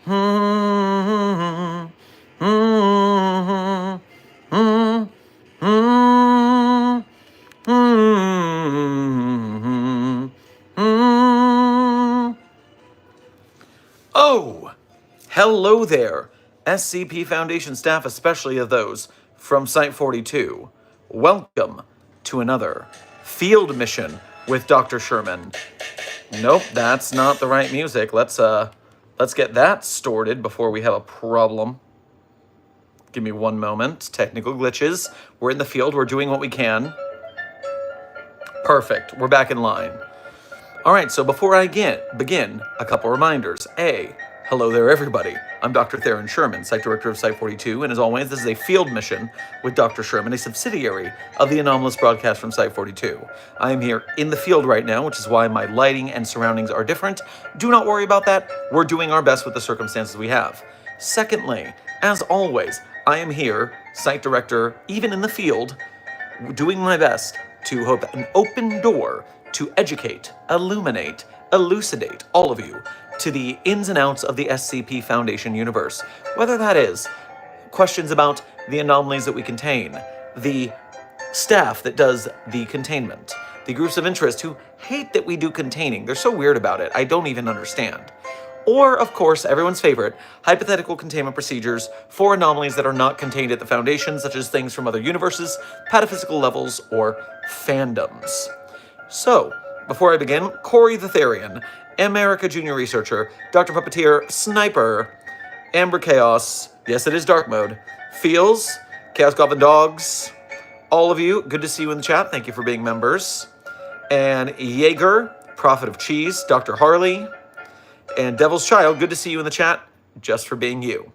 Oh, hello there, SCP Foundation staff, especially of those from Site-42. Welcome to another field mission with Dr. Sherman. Nope, that's not the right music. Let's get that sorted before we have a problem. Give me one moment. Technical glitches. We're in the field. We're doing what we can. Perfect. We're back in line. All right, so before I begin, a couple reminders. A, hello there, everybody. I'm Dr. Theron Sherman, Site Director of Site-42, and as always, this is a field mission with Dr. Sherman, a subsidiary of the anomalous broadcast from Site-42. I am here in the field right now, which is why my lighting and surroundings are different. Do not worry about that. We're doing our best with the circumstances we have. Secondly, as always, I am here, Site Director, even in the field, doing my best to hope an open door to educate, illuminate, elucidate all of you to the ins and outs of the SCP Foundation universe. Whether that is questions about the anomalies that we contain, the staff that does the containment, the groups of interest who hate that we do containing. They're so weird about it, I don't even understand. Or, of course, everyone's favorite, hypothetical containment procedures for anomalies that are not contained at the Foundation, such as things from other universes, pataphysical levels, or fandoms. So, before I begin, Corey the Therian, America Junior Researcher, Dr. Puppeteer, Sniper, Amber Chaos, yes it is dark mode, Feels, Chaos Goblin Dogs, all of you, good to see you in the chat, thank you for being members, and Jaeger, Prophet of Cheese, Dr. Harley, and Devil's Child, good to see you in the chat, just for being you.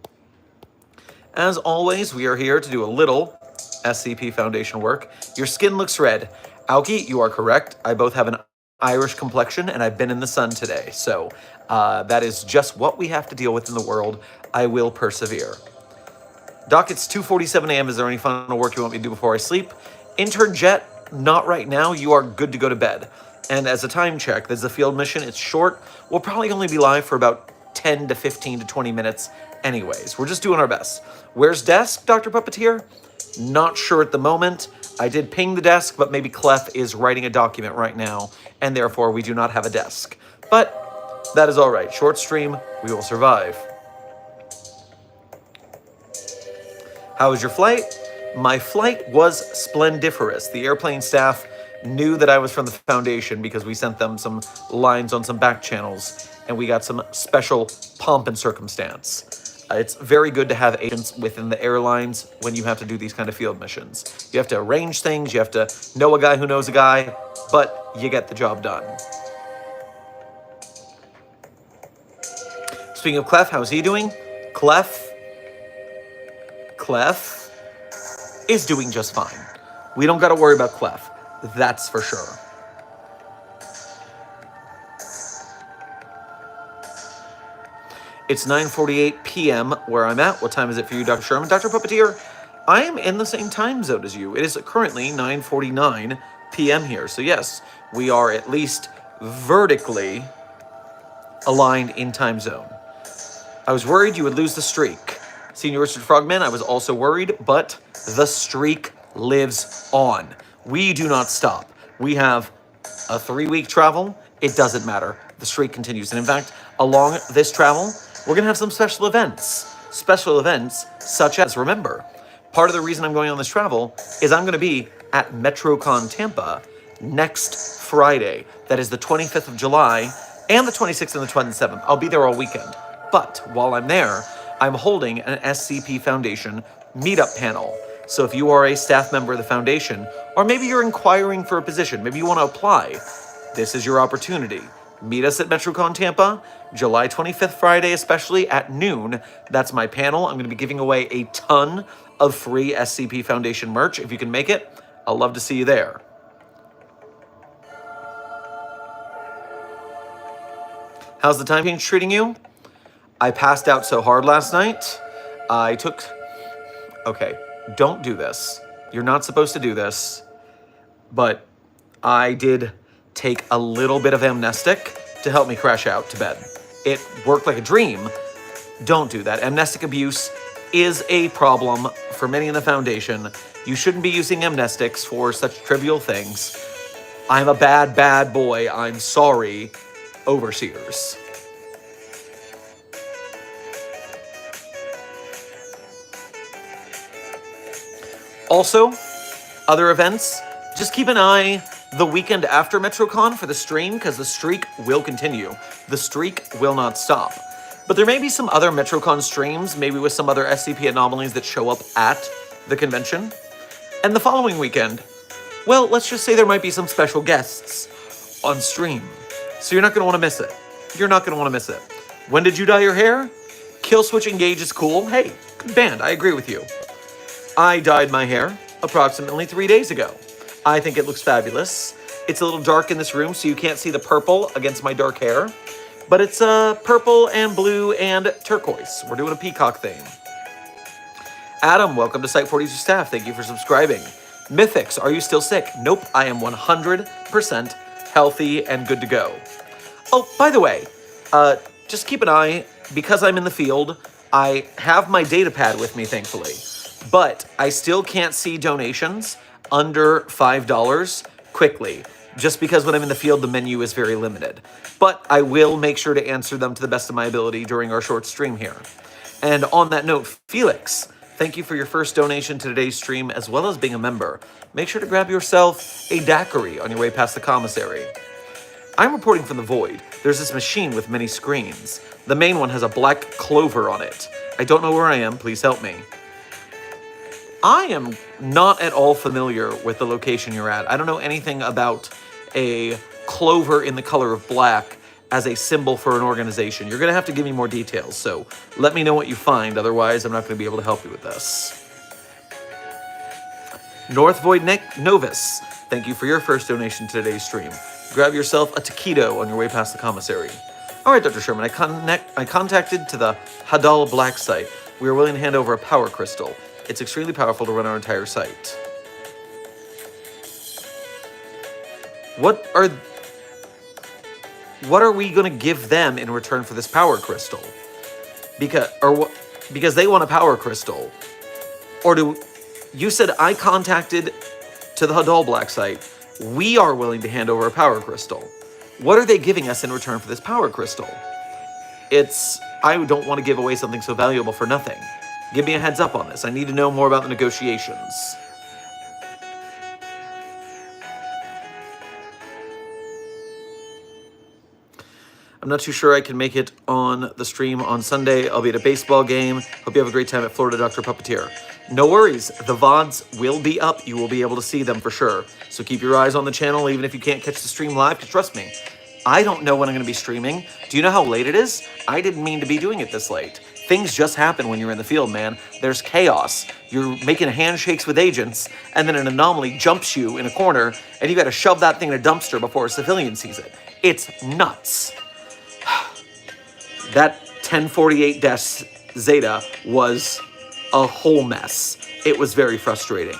As always, we are here to do a little SCP Foundation work. Your skin looks red. Aoki, you are correct. I both have an Irish complexion, and I've been in the sun today. So that is just what we have to deal with in the world. I will persevere. Doc, it's 2:47 a.m. Is there any final work you want me to do before I sleep? Intern Jet, not right now. You are good to go to bed. And as a time check, there's a field mission. It's short. We'll probably only be live for about 10 to 15 to 20 minutes anyways. We're just doing our best. Where's desk, Dr. Puppeteer? Not sure at the moment. I did ping the desk, but maybe Clef is writing a document right now, and therefore we do not have a desk. But that is all right. Short stream, we will survive. How was your flight? My flight was splendiferous. The airplane staff knew that I was from the Foundation because we sent them some lines on some back channels, and we got some special pomp and circumstance. It's very good to have agents within the airlines when you have to do these kind of field missions. You have to arrange things, you have to know a guy who knows a guy, but you get the job done. Speaking of Clef, how's he doing? Clef is doing just fine. We don't got to worry about Clef. That's for sure. It's 9:48 p.m. where I'm at. What time is it for you, Dr. Sherman? Dr. Puppeteer, I am in the same time zone as you. It is currently 9:49 p.m. here. So yes, we are at least vertically aligned in time zone. I was worried you would lose the streak. Senior Richard Frogman, I was also worried, but the streak lives on. We do not stop. We have a 3-week travel. It doesn't matter. The streak continues. And in fact, along this travel, we're going to have some special events. Special events such as, remember, part of the reason I'm going on this travel is I'm going to be at MetroCon Tampa next Friday. That is the 25th of July and the 26th and the 27th. I'll be there all weekend. But while I'm there, I'm holding an SCP Foundation meetup panel. So if you are a staff member of the Foundation, or maybe you're inquiring for a position, maybe you want to apply, this is your opportunity. Meet us at MetroCon Tampa, July 25th, Friday, especially at noon. That's my panel. I'm going to be giving away a ton of free SCP Foundation merch. If you can make it, I'll love to see you there. How's the time change treating you? I passed out so hard last night. Okay, don't do this. You're not supposed to do this. But I did take a little bit of amnestic to help me crash out to bed. It worked like a dream, Don't do that. Amnestic abuse is a problem for many in the Foundation. You shouldn't be using amnestics for such trivial things. I'm a bad, bad boy. I'm sorry, overseers. Also, other events, just keep an eye the weekend after MetroCon for the stream, because the streak will continue. The streak will not stop. But there may be some other MetroCon streams, maybe with some other SCP anomalies that show up at the convention. And the following weekend, well, let's just say there might be some special guests on stream. So you're not going to want to miss it. You're not going to want to miss it. When did you dye your hair? Killswitch Engage is cool. Hey, good band. I agree with you. I dyed my hair approximately 3 days ago. I think it looks fabulous. It's a little dark in this room, so you can't see the purple against my dark hair. But it's purple and blue and turquoise. We're doing a peacock theme. Adam, welcome to Site 42 staff. Thank you for subscribing. Mythics, are you still sick? Nope, I am 100% healthy and good to go. Oh, by the way, just keep an eye. Because I'm in the field, I have my data pad with me, thankfully. But I still can't see donations under $5 quickly, just because when I'm in the field, the menu is very limited. But I will make sure to answer them to the best of my ability during our short stream here. And on that note, Felix, thank you for your first donation to today's stream, as well as being a member. Make sure to grab yourself a daiquiri on your way past the commissary. I'm reporting from the Void. There's this machine with many screens. The main one has a black clover on it. I don't know where I am. Please help me. I am not at all familiar with the location you're at. I don't know anything about a clover in the color of black as a symbol for an organization. You're going to have to give me more details, so let me know what you find. Otherwise, I'm not going to be able to help you with this. North Void Novus, thank you for your first donation to today's stream. Grab yourself a taquito on your way past the commissary. All right, Dr. Sherman, I contacted to the Hadal Black site. We are willing to hand over a power crystal. It's extremely powerful to run our entire site. What are we going to give them in return for this power crystal? Because they want a power crystal. Or you said I contacted to the Hadal Black site. We are willing to hand over a power crystal. What are they giving us in return for this power crystal? I don't want to give away something so valuable for nothing. Give me a heads up on this. I need to know more about the negotiations. I'm not too sure I can make it on the stream on Sunday. I'll be at a baseball game. Hope you have a great time at Florida Dr. Puppeteer. No worries. The VODs will be up. You will be able to see them for sure. So keep your eyes on the channel even if you can't catch the stream live, because trust me, I don't know when I'm going to be streaming. Do you know how late it is? I didn't mean to be doing it this late. Things just happen when you're in the field, man. There's chaos. You're making handshakes with agents, and then an anomaly jumps you in a corner, and you got to shove that thing in a dumpster before a civilian sees it. It's nuts. That 1048-Zeta was a whole mess. It was very frustrating.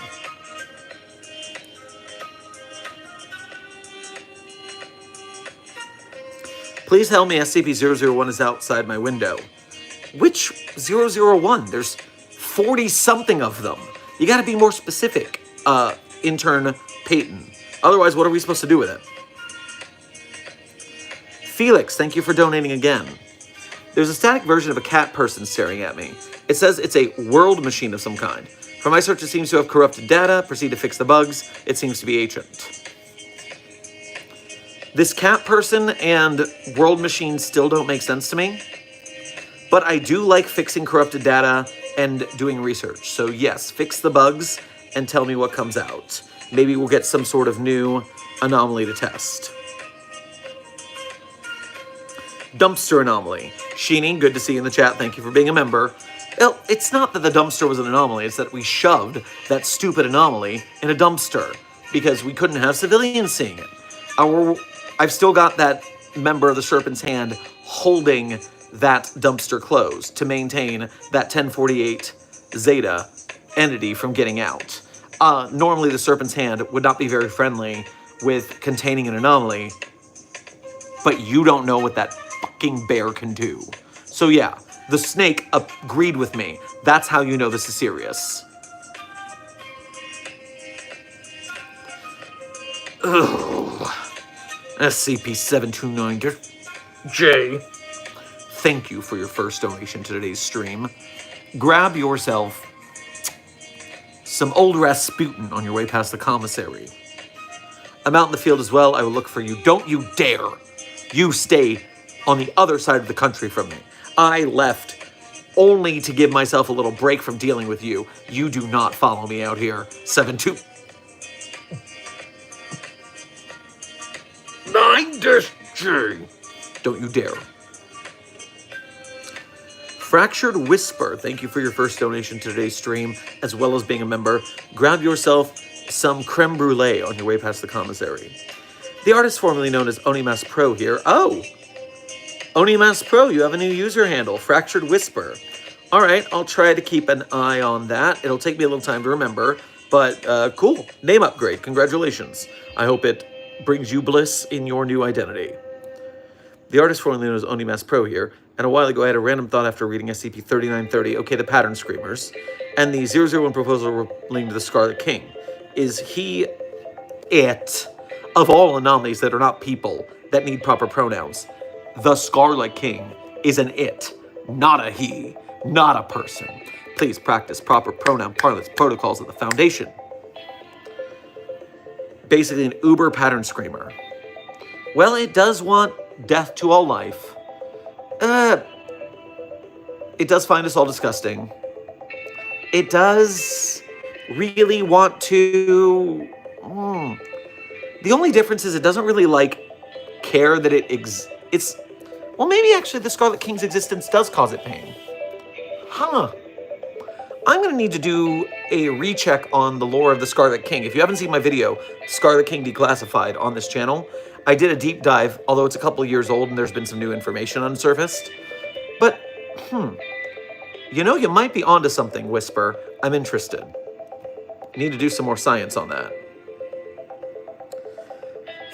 Please tell me SCP-001 is outside my window. Which 001? There's 40-something of them. You gotta be more specific, intern Peyton. Otherwise, what are we supposed to do with it? Felix, thank you for donating again. There's a static version of a cat person staring at me. It says it's a world machine of some kind. From my search, it seems to have corrupted data. Proceed to fix the bugs. It seems to be ancient. This cat person and world machine still don't make sense to me. But I do like fixing corrupted data and doing research. So yes, fix the bugs and tell me what comes out. Maybe we'll get some sort of new anomaly to test. Dumpster anomaly. Sheeny, good to see you in the chat. Thank you for being a member. Well, it's not that the dumpster was an anomaly. It's that we shoved that stupid anomaly in a dumpster because we couldn't have civilians seeing it. I've still got that member of the Serpent's Hand holding that dumpster closed to maintain that 1048 Zeta entity from getting out. Normally, the Serpent's Hand would not be very friendly with containing an anomaly, but you don't know what that fucking bear can do. So yeah, The snake agreed with me. That's how you know this is serious. Ugh. SCP-729-J. Thank you for your first donation to today's stream. Grab yourself some old Rasputin on your way past the commissary. I'm out in the field as well. I will look for you. Don't you dare. You stay on the other side of the country from me. I left only to give myself a little break from dealing with you. You do not follow me out here. 7-2. 9-J. Don't you dare. Fractured Whisper, thank you for your first donation to today's stream, as well as being a member. Grab yourself some creme brulee on your way past the commissary. The artist formerly known as Onimas Pro here. Oh! Onimas Pro, you have a new user handle, Fractured Whisper. All right, I'll try to keep an eye on that. It'll take me a little time to remember, but cool. Name upgrade, congratulations. I hope it brings you bliss in your new identity. The artist formerly known as Onimas Pro here, and a while ago I had a random thought after reading SCP-3930, okay, the Pattern Screamers, and the 001 proposal relating to the Scarlet King. Is he it? Of all anomalies that are not people, that need proper pronouns, the Scarlet King is an it, not a he, not a person. Please practice proper pronoun parlance protocols at the Foundation. Basically an uber pattern screamer. Well, it does want death to all life. It does find us all disgusting. It does really want to... The only difference is it doesn't really, care that it's... Well, maybe actually the Scarlet King's existence does cause it pain. Huh. I'm going to need to do a recheck on the lore of the Scarlet King. If you haven't seen my video, Scarlet King Declassified, on this channel, I did a deep dive, although it's a couple of years old and there's been some new information unsurfaced. But, you know, you might be onto something, Whisper. I'm interested. Need to do some more science on that.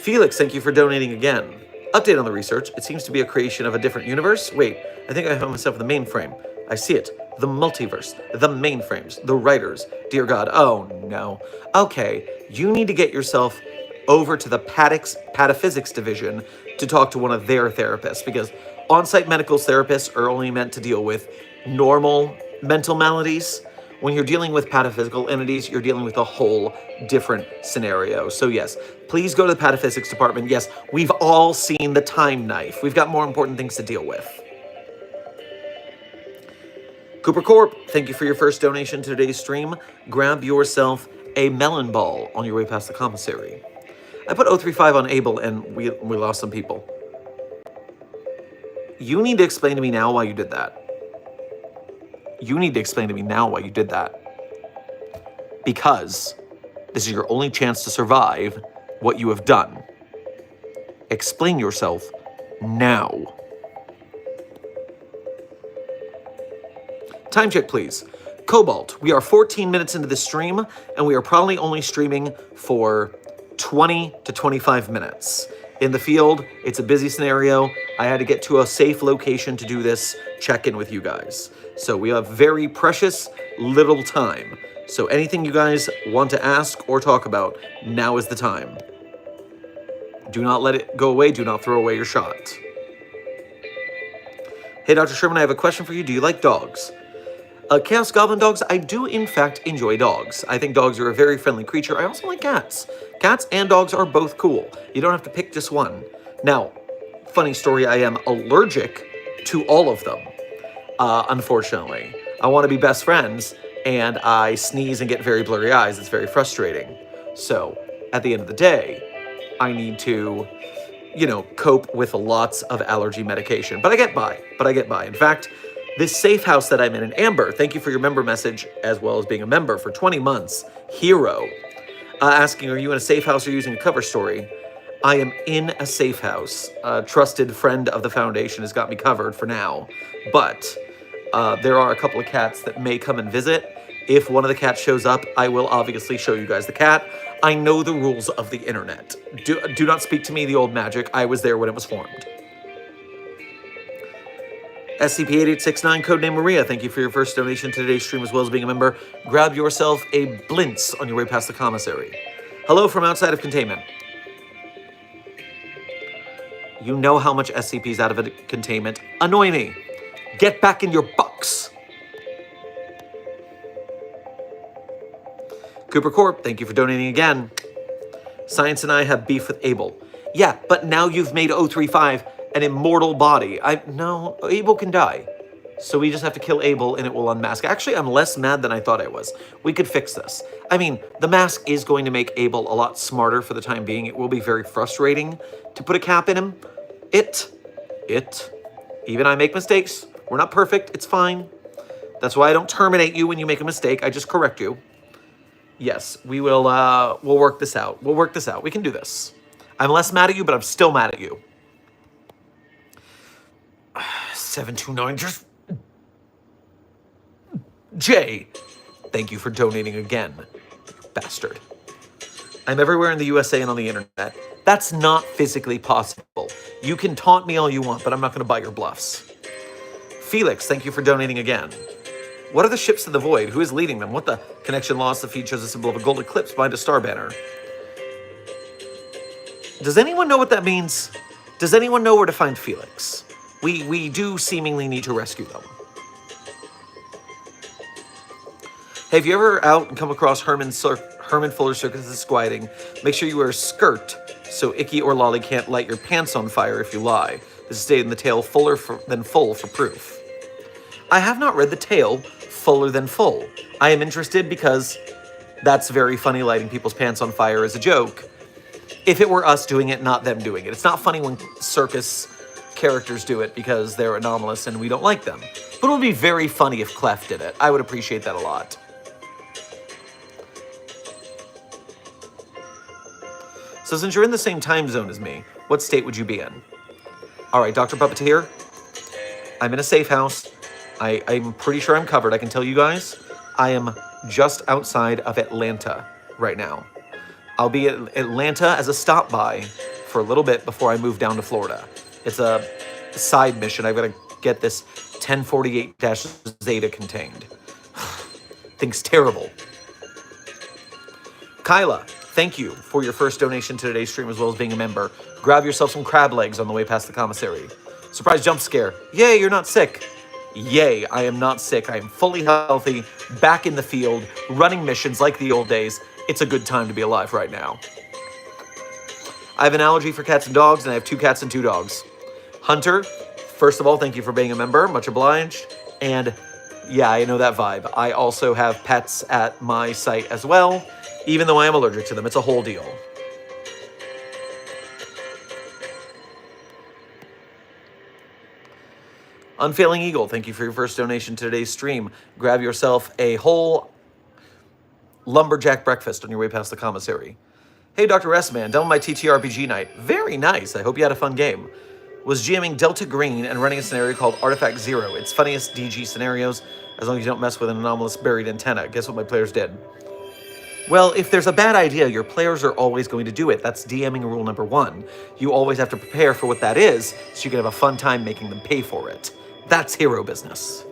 Felix, thank you for donating again. Update on the research. It seems to be a creation of a different universe. Wait, I think I found myself the mainframe. I see it. The multiverse. The mainframes. The writers. Dear God. Oh, no. Okay, you need to get yourself over to the pataphysics division to talk to one of their therapists, because on-site medical therapists are only meant to deal with normal mental maladies. When you're dealing with pataphysical entities, you're dealing with a whole different scenario. So yes, please go to the pataphysics department. Yes, we've all seen the time knife. We've got more important things to deal with. Cooper Corp, thank you for your first donation to today's stream. Grab yourself a melon ball on your way past the commissary. I put 035 on Abel and we lost some people. You need to explain to me now why you did that. You need to explain to me now why you did that. Because this is your only chance to survive what you have done. Explain yourself now. Time check, please. Cobalt, we are 14 minutes into the stream, and we are probably only streaming for 20 to 25 minutes. In the field, it's a busy scenario. I had to get to a safe location to do this check-in with you guys. So we have very precious little time. So anything you guys want to ask or talk about, now is the time. Do not let it go away. Do not throw away your shot. Hey, Dr. Sherman, I have a question for you. Do you like dogs? Chaos Goblin dogs, I do in fact enjoy dogs. I think dogs are a very friendly creature. I also like cats. Cats and dogs are both cool. You don't have to pick just one. Now, funny story, I am allergic to all of them, unfortunately. I want to be best friends, and I sneeze and get very blurry eyes. It's very frustrating. So, at the end of the day, I need to, cope with lots of allergy medication. But I get by. In fact, this safe house that I'm in Amber, thank you for your member message, as well as being a member for 20 months, Hero, asking, are you in a safe house or using a cover story? I am in a safe house. A trusted friend of the Foundation has got me covered for now. But there are a couple of cats that may come and visit. If one of the cats shows up, I will obviously show you guys the cat. I know the rules of the internet. Do not speak to me the old magic. I was there when it was formed. SCP-8869, codename Maria, thank you for your first donation to today's stream as well as being a member. Grab yourself a blintz on your way past the commissary. Hello from outside of containment. You know how much SCP's out of a containment. Annoy me. Get back in your box. Cooper Corp, thank you for donating again. Science and I have beef with Abel. Yeah, but now you've made 035 an immortal body. No, Abel can die. So we just have to kill Abel and it will unmask. Actually, I'm less mad than I thought I was. We could fix this. I mean, the mask is going to make Abel a lot smarter for the time being. It will be very frustrating to put a cap in him. Even I make mistakes. We're not perfect. It's fine. That's why I don't terminate you when you make a mistake. I just correct you. Yes, we will, we'll work this out. We'll work this out. We can do this. I'm less mad at you, but I'm still mad at you. 729, just... Jay, thank you for donating again, you bastard. I'm everywhere in the USA and on the internet. That's not physically possible. You can taunt me all you want, but I'm not going to buy your bluffs. Felix, thank you for donating again. What are the ships to the void? Who is leading them? What the connection lost? The feed shows a symbol of a gold eclipse behind a star banner. Does anyone know what that means? Does anyone know where to find Felix? We do seemingly need to rescue them. Hey, if you ever out and come across Herman Fuller Circus' quieting, make sure you wear a skirt so Icky or Lolly can't light your pants on fire if you lie. This is stated in the tale Fuller than Full for proof. I have not read the tale Fuller Than Full. I am interested because that's very funny, lighting people's pants on fire as a joke. If it were us doing it, not them doing it. It's not funny when circus characters do it because they're anomalous and we don't like them. But it would be very funny if Clef did it. I would appreciate that a lot. So since you're in the same time zone as me, what state would you be in? All right, Dr. Puppeteer, I'm in a safe house. I'm pretty sure I'm covered. I can tell you guys, I am just outside of Atlanta right now. I'll be at Atlanta as a stop by for a little bit before I move down to Florida. It's a side mission. I've got to get this 1048-Zeta contained. Thing's terrible. Kyla, thank you for your first donation to today's stream as well as being a member. Grab yourself some crab legs on the way past the commissary. Surprise jump scare. Yay, you're not sick. Yay, I am not sick. I am fully healthy, back in the field, running missions like the old days. It's a good time to be alive right now. I have an allergy for cats and dogs, and I have 2 cats and 2 dogs. Hunter, first of all, thank you for being a member. Much obliged. And yeah, I know that vibe. I also have pets at my site as well, even though I am allergic to them. It's a whole deal. Unfailing Eagle, thank you for your first donation to today's stream. Grab yourself a whole lumberjack breakfast on your way past the commissary. Hey, Dr. S-Man, done with my TTRPG night. Very nice. I hope you had a fun game. Was GMing Delta Green and running a scenario called Artifact Zero. It's funniest DG scenarios, as long as you don't mess with an anomalous buried antenna. Guess what my players did? Well, if there's a bad idea, your players are always going to do it. That's DMing rule number 1. You always have to prepare for what that is, so you can have a fun time making them pay for it. That's hero business.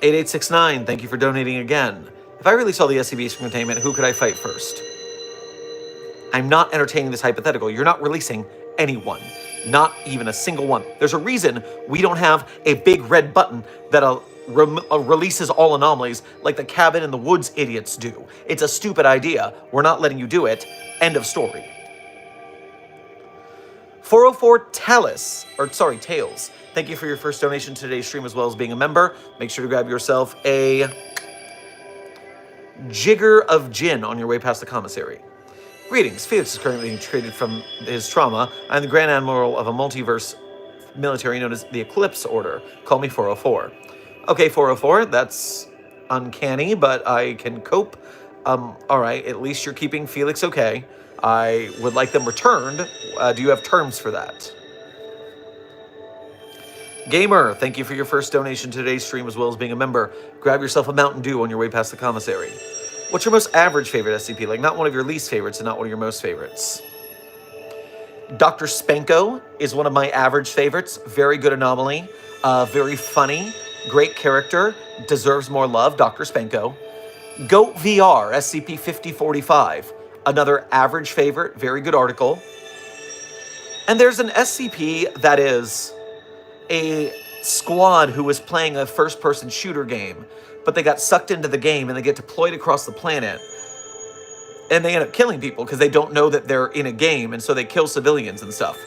8869, thank you for donating again. If I release all the SCPs from containment, who could I fight first? I'm not entertaining this hypothetical. You're not releasing anyone. Not even a single one. There's a reason we don't have a big red button that releases all anomalies like the cabin in the woods idiots do. It's a stupid idea. We're not letting you do it. End of story. 404 Tails. Thank you for your first donation to today's stream as well as being a member. Make sure to grab yourself a jigger of gin on your way past the commissary. Greetings. Felix is currently being treated from his trauma. I'm the Grand Admiral of a multiverse military known as the Eclipse Order. Call me 404. Okay, 404, that's uncanny, but I can cope. All right, at least you're keeping Felix okay. I would like them returned. Do you have terms for that? Gamer, thank you for your first donation to today's stream as well as being a member. Grab yourself a Mountain Dew on your way past the commissary. What's your most average favorite SCP? Like, not one of your least favorites and not one of your most favorites. Dr. Spanko is one of my average favorites. Very good anomaly. Very funny. Great character. Deserves more love. Dr. Spanko. Goat VR, SCP-5045. Another average favorite. Very good article. And there's an SCP that is a squad who was playing a first-person shooter game, but they got sucked into the game and they get deployed across the planet. And they end up killing people because they don't know that they're in a game, and so they kill civilians and stuff.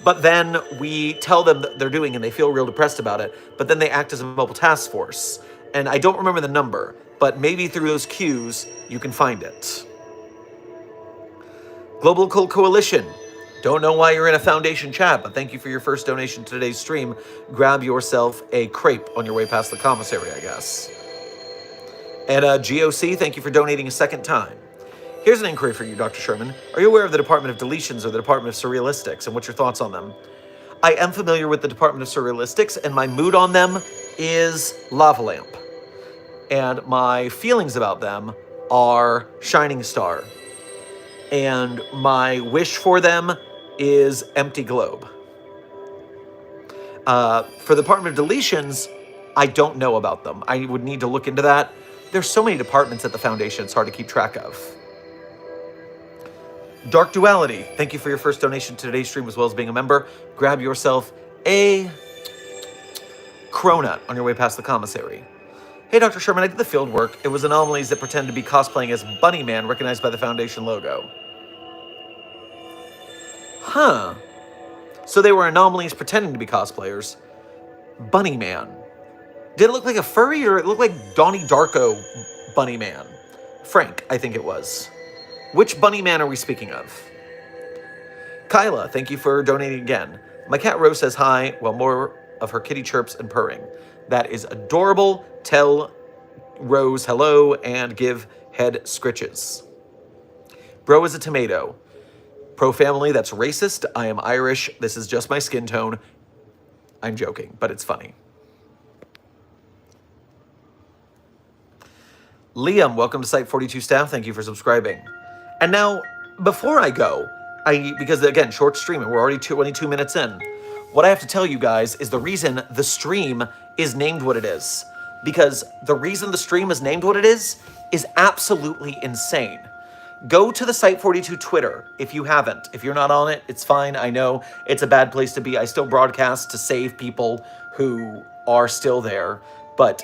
But then we tell them that they're doing, and they feel real depressed about it, but then they act as a mobile task force. And I don't remember the number, but maybe through those cues, you can find it. Global Occult Coalition. Don't know why you're in a Foundation chat, but thank you for your first donation to today's stream. Grab yourself a crepe on your way past the commissary, I guess. And GOC, thank you for donating a second time. Here's an inquiry for you, Dr. Sherman. Are you aware of the Department of Deletions or the Department of Surrealistics, and what's your thoughts on them? I am familiar with the Department of Surrealistics, and my mood on them is lava lamp. And my feelings about them are shining star. And my wish for them is empty globe. For the Department of Deletions, I don't know about them. I would need to look into that. There's so many departments at the Foundation, it's hard to keep track of. Dark Duality, thank you for your first donation to today's stream as well as being a member. Grab yourself a cronut on your way past the commissary. Hey, Dr. Sherman, I did the field work. It was anomalies that pretend to be cosplaying as Bunny Man, recognized by the Foundation logo. Huh. So they were anomalies pretending to be cosplayers. Bunny Man. Did it look like a furry, or it looked like Donnie Darko Bunny Man? Frank, I think it was. Which Bunny Man are we speaking of? Kyla, thank you for donating again. My cat Rose says hi, while more of her kitty chirps and purring. That is adorable. Tell Rose hello and give head scritches. Bro is a tomato. Pro family, that's racist. I am Irish. This is just my skin tone. I'm joking, but it's funny. Liam, welcome to Site 42 staff. Thank you for subscribing. And now, before I go, because again, short stream, and we're already 22 minutes in, what I have to tell you guys is the reason the stream is named what it is. Because the reason the stream is named what it is absolutely insane. Go to the Site 42 Twitter if you haven't. If you're not on it, it's fine. I know it's a bad place to be. I still broadcast to save people who are still there. But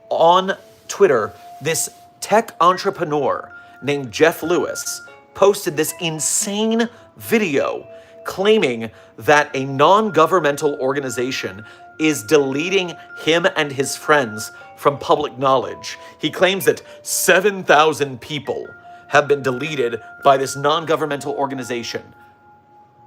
on Twitter, this tech entrepreneur named Jeff Lewis posted this insane video claiming that a non-governmental organization is deleting him and his friends from public knowledge. He claims that 7,000 people have been deleted by this non-governmental organization.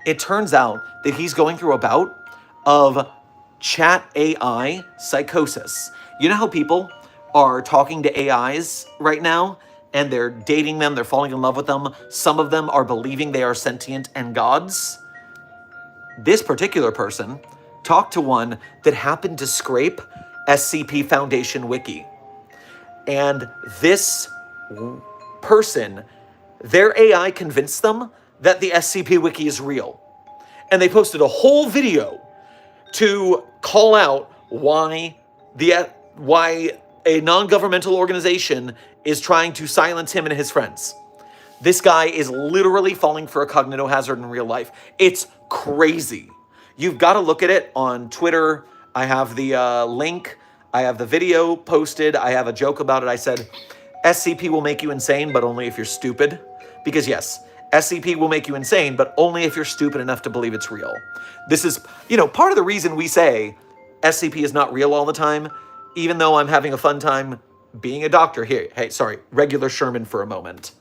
It turns out that he's going through a bout of chat AI psychosis. You know how people are talking to AIs right now, and they're dating them, they're falling in love with them. Some of them are believing they are sentient and gods. This particular person talked to one that happened to scrape SCP Foundation Wiki. And this person, their AI convinced them that the SCP Wiki is real. And they posted a whole video to call out why a non-governmental organization is trying to silence him and his friends. This guy is literally falling for a cognitohazard in real life. It's crazy. You've got to look at it on Twitter. I have the link. I have the video posted. I have a joke about it. I said, SCP will make you insane, but only if you're stupid. Because yes, SCP will make you insane, but only if you're stupid enough to believe it's real. This is, part of the reason we say SCP is not real all the time, even though I'm having a fun time being a doctor here. Hey, sorry, regular Sherman for a moment.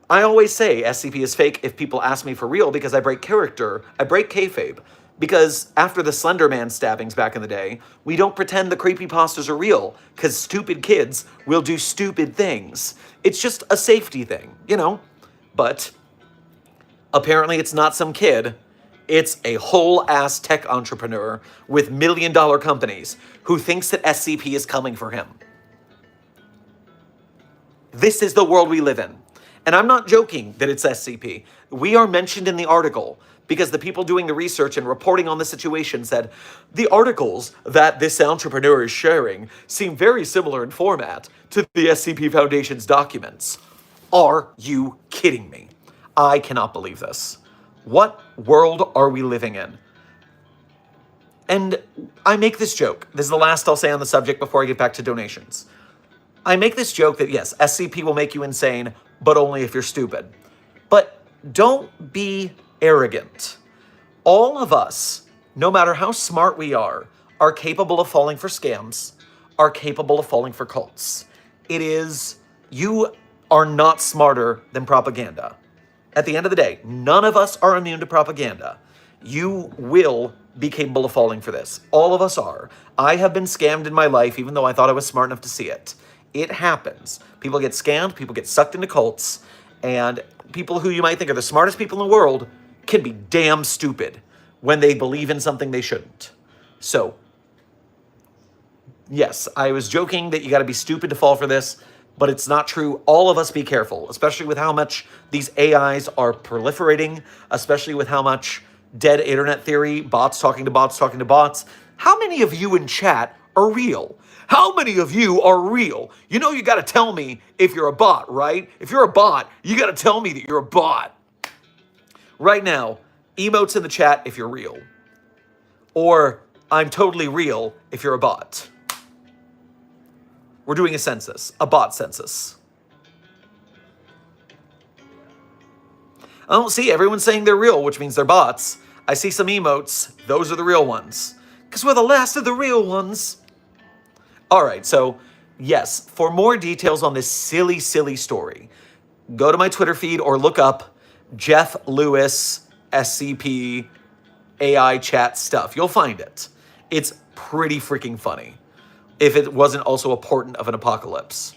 I always say SCP is fake if people ask me for real because I break character, I break kayfabe. Because after the Slender Man stabbings back in the day, we don't pretend the creepypastas are real because stupid kids will do stupid things. It's just a safety thing, But apparently it's not some kid. It's a whole-ass tech entrepreneur with million-dollar companies who thinks that SCP is coming for him. This is the world we live in. And I'm not joking that it's SCP. We are mentioned in the article because the people doing the research and reporting on the situation said, the articles that this entrepreneur is sharing seem very similar in format to the SCP Foundation's documents. Are you kidding me? I cannot believe this. What world are we living in? And I make this joke. This is the last I'll say on the subject before I get back to donations. I make this joke that yes, SCP will make you insane, but only if you're stupid. But don't be arrogant. All of us, no matter how smart we are capable of falling for scams, are capable of falling for cults. You are not smarter than propaganda. At the end of the day, none of us are immune to propaganda. You will be capable of falling for this. All of us are. I have been scammed in my life, even though I thought I was smart enough to see it. It happens. People get scammed, people get sucked into cults, and people who you might think are the smartest people in the world can be damn stupid when they believe in something they shouldn't. So, yes, I was joking that you got to be stupid to fall for this, but it's not true. All of us be careful, especially with how much these AIs are proliferating, especially with how much dead internet theory, bots talking to bots talking to bots. How many of you in chat are real? How many of you are real? You know you got to tell me if you're a bot, right? If you're a bot, you got to tell me that you're a bot. Right now, emotes in the chat if you're real. Or I'm totally real if you're a bot. We're doing a census, a bot census. I don't see everyone's saying they're real, which means they're bots. I see some emotes. Those are the real ones. Because we're the last of the real ones. All right, so yes, for more details on this silly, silly story, go to my Twitter feed or look up Jeff Lewis SCP AI chat stuff. You'll find it. It's pretty freaking funny. If it wasn't also a portent of an apocalypse.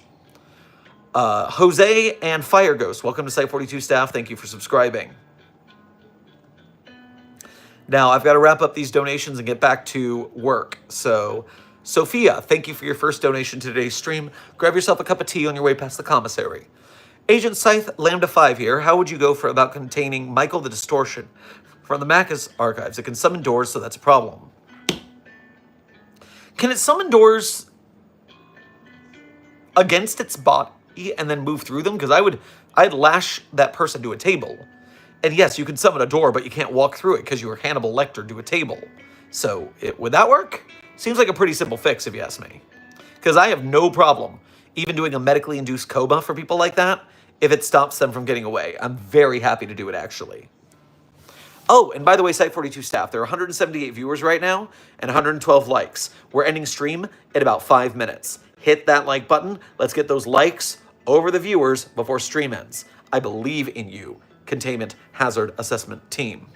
Jose and Fire Ghost, welcome to Site 42 staff. Thank you for subscribing. Now, I've got to wrap up these donations and get back to work. So, Sophia, thank you for your first donation to today's stream. Grab yourself a cup of tea on your way past the commissary. Agent Scythe, Lambda 5 here. How would you go for about containing Michael the Distortion from the Macca's archives? It can summon doors, so that's a problem. Can it summon doors against its body and then move through them? Because I'd lash that person to a table. And yes, you can summon a door, but you can't walk through it because you were Hannibal Lecter to a table. So would that work? Seems like a pretty simple fix if you ask me. Because I have no problem even doing a medically induced coma for people like that if it stops them from getting away. I'm very happy to do it, actually. Oh, and by the way, Site 42 staff, there are 178 viewers right now and 112 likes. We're ending stream in about 5 minutes. Hit that like button. Let's get those likes over the viewers before stream ends. I believe in you, Containment Hazard Assessment Team.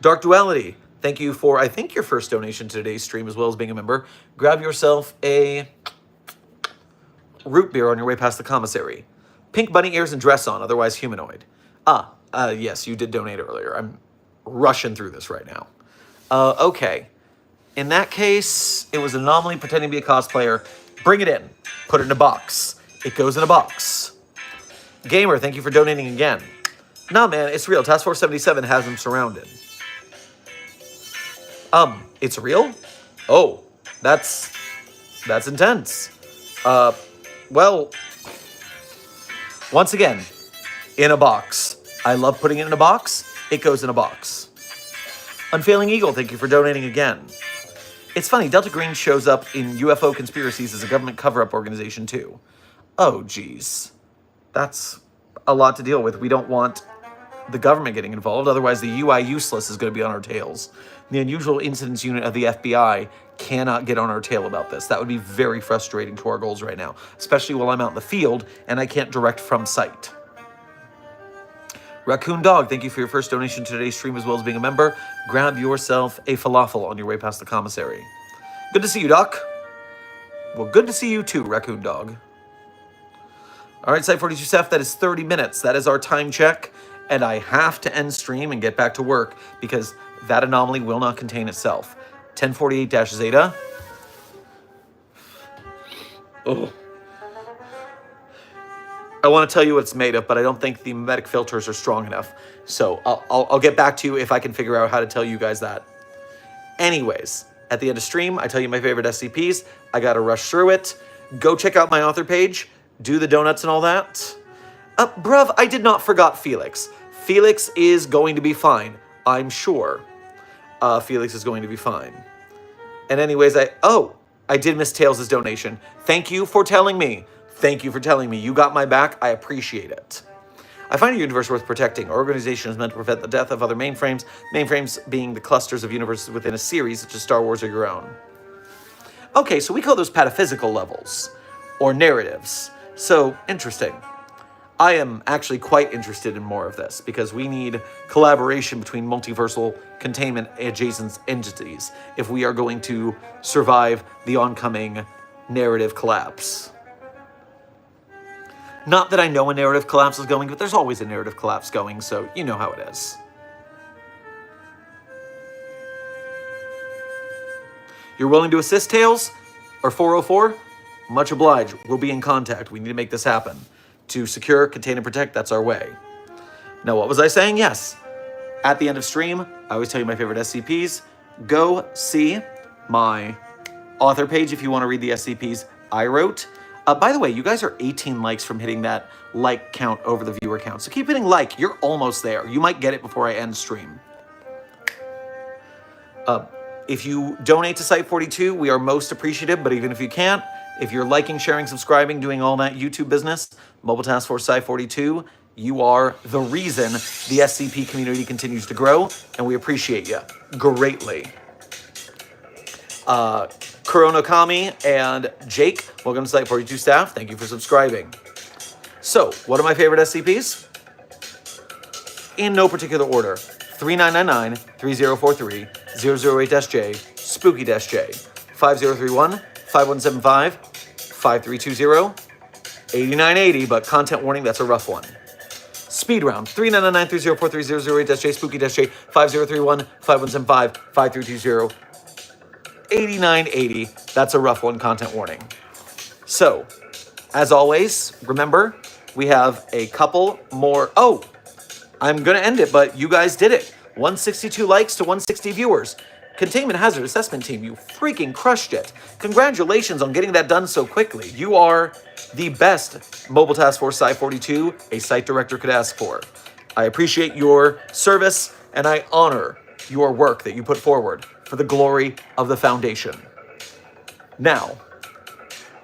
Dark Duality, thank you for, I think, your first donation to today's stream as well as being a member. Grab yourself a root beer on your way past the commissary. Pink bunny ears and dress on, otherwise humanoid. Yes, you did donate earlier. I'm rushing through this right now. Okay. In that case, it was an anomaly pretending to be a cosplayer. Bring it in. Put it in a box. It goes in a box. Gamer, thank you for donating again. Nah, man, it's real. Task Force 77 has him surrounded. It's real? Oh, that's intense. Well, once again, in a box. I love putting it in a box. It goes in a box. Unfailing Eagle, thank you for donating again. It's funny, Delta Green shows up in UFO conspiracies as a government cover-up organization too. Oh, geez. That's a lot to deal with. We don't want the government getting involved, otherwise the UI useless is going to be on our tails. The Unusual Incidents Unit of the FBI cannot get on our tail about this. That would be very frustrating to our goals right now, especially while I'm out in the field and I can't direct from site. Raccoon Dog, thank you for your first donation to today's stream as well as being a member. Grab yourself a falafel on your way past the commissary. Good to see you, Doc. Well, good to see you too, Raccoon Dog. All right, Site 42 staff, that is 30 minutes. That is our time check, and I have to end stream and get back to work because that anomaly will not contain itself. 1048-Zeta. Oh. I want to tell you what it's made of, but I don't think the mimetic filters are strong enough. So I'll get back to you if I can figure out how to tell you guys that. Anyways, at the end of stream, I tell you my favorite SCPs. I got to rush through it. Go check out my author page. Do the donuts and all that. Bruv, I did not forget Felix. Felix is going to be fine, I'm sure. Felix is going to be fine. And anyways, I did miss Tails' donation. Thank you for telling me. Thank you for telling me. You got my back. I appreciate it. I find a universe worth protecting. Our organization is meant to prevent the death of other mainframes, mainframes being the clusters of universes within a series, such as Star Wars or your own. Okay, so we call those pataphysical levels, or narratives. So, interesting. I am actually quite interested in more of this, because we need collaboration between multiversal containment adjacent entities if we are going to survive the oncoming narrative collapse. Not that I know a narrative collapse is going, but there's always a narrative collapse going, so you know how it is. You're willing to assist, Tails? Or 404? Much obliged. We'll be in contact. We need to make this happen. To secure, contain, and protect, that's our way. Now, what was I saying? Yes. At the end of stream, I always tell you my favorite SCPs. Go see my author page if you want to read the SCPs I wrote. By the way, you guys are 18 likes from hitting that like count over the viewer count. So keep hitting like. You're almost there. You might get it before I end stream. If you donate to Site42, we are most appreciative, but even if you can't, if you're liking, sharing, subscribing, doing all that YouTube business, Mobile Task Force Site42, you are the reason the SCP community continues to grow, and we appreciate you greatly. Kuronokami and Jake, welcome to Site42 staff. Thank you for subscribing. So, what are my favorite SCPs? In no particular order. 3999, 3043, 008-J, Spooky-J, 5031, 5175, 5320, 8980, but content warning, that's a rough one. Speed round, 3999, 3043, 008-J, Spooky-J, 5031, 5175, 5320, 8980, that's a rough one, content warning. So, as always, remember, we have a couple more. Oh, I'm going to end it, but you guys did it. 162 likes to 160 viewers. Containment Hazard Assessment Team, you freaking crushed it. Congratulations on getting that done so quickly. You are the best Mobile Task Force Site42 a site director could ask for. I appreciate your service, and I honor your work that you put forward for the glory of the Foundation. Now,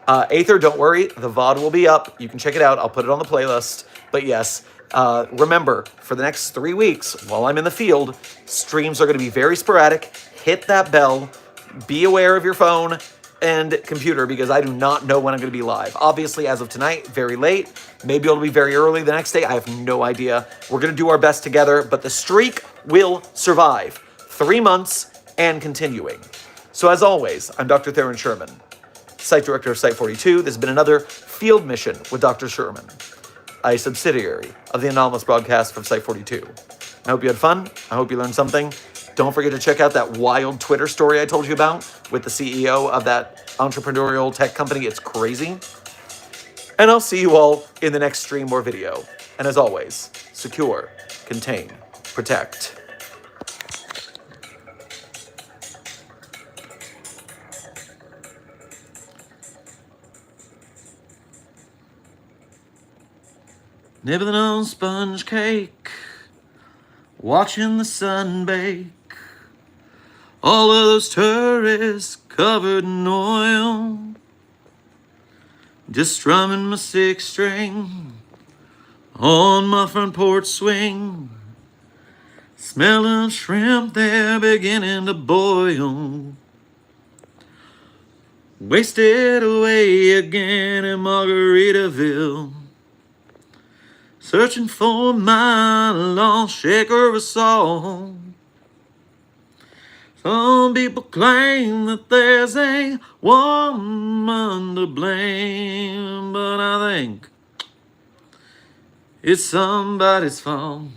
Aether, don't worry, the VOD will be up. You can check it out. I'll put it on the playlist. But yes, remember, for the next 3 weeks, while I'm in the field, streams are going to be very sporadic. Hit that bell. Be aware of your phone and computer, because I do not know when I'm going to be live. Obviously, as of tonight, very late. Maybe it'll be very early the next day. I have no idea. We're going to do our best together, but the streak will survive. 3 months and continuing. So as always, I'm Dr. Theron Sherman, Site Director of Site42. This has been another field mission with Dr. Sherman, a subsidiary of the Anomalous broadcast from Site42. I hope you had fun. I hope you learned something. Don't forget to check out that wild Twitter story I told you about with the CEO of that entrepreneurial tech company. It's crazy. And I'll see you all in the next stream or video. And as always, secure, contain, protect. Nibbling on sponge cake, watching the sun bake. All of those tourists covered in oil, just strumming my 6-string on my front porch swing. Smelling shrimp, they're beginning to boil. Wasted away again in Margaritaville, searching for my lost shaker of salt. Some people claim that there's a woman to blame, but I think it's somebody's fault.